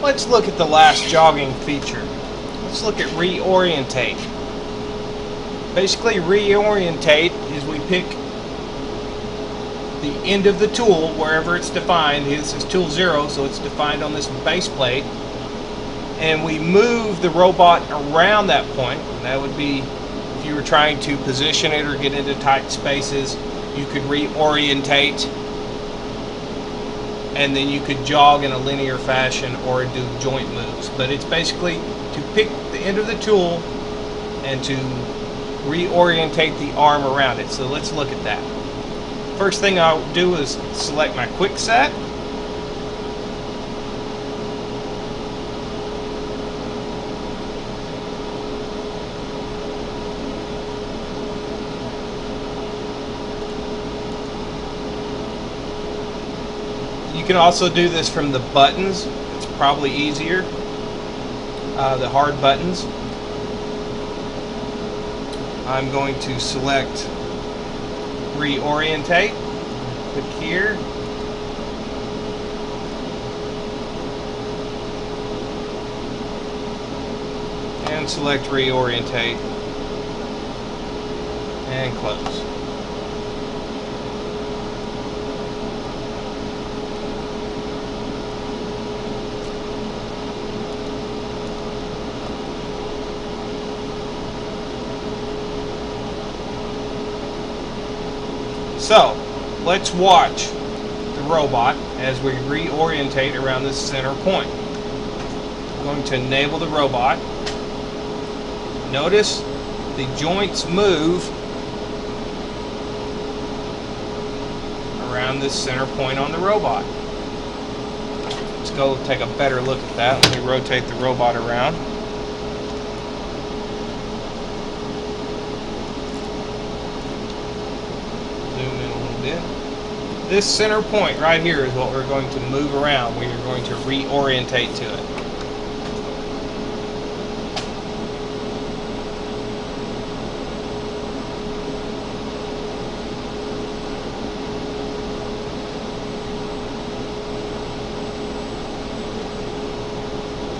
Let's look at the last jogging feature. Let's look at reorientate. Basically, reorientate is we pick the end of the tool wherever it's defined. This is tool 0, so it's defined on this base plate, and we move the robot around that point. That would be if you were trying to position it or get into tight spaces, you could reorientate, and then you could jog in a linear fashion or do joint moves. But it's basically to pick the end of the tool and to reorientate the arm around it. So let's look at that. First thing I'll do is select my quick set. You can also do this from the buttons. It's probably easier. The hard buttons. I'm going to select reorientate. Click here. And select reorientate. And close. So, let's watch the robot as we reorientate around this center point. I'm going to enable the robot. Notice the joints move around this center point on the robot. Let's go take a better look at that. Let me rotate the robot around. This center point right here is what we're going to move around. We are going to reorientate to it.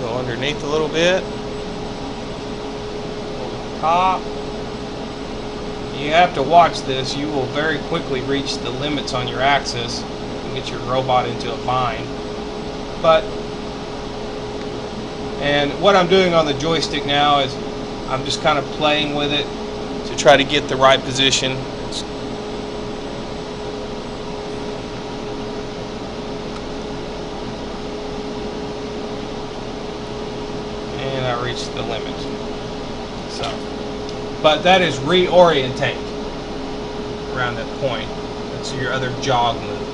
Go underneath a little bit. Over the top. You have to watch this. You will very quickly reach the limits on your axis and get your robot into a bind. And what I'm doing on the joystick now is I'm just kind of playing with it to try to get the right position. And I reached the limit. But that is reorientate around that point. That's your other jog move.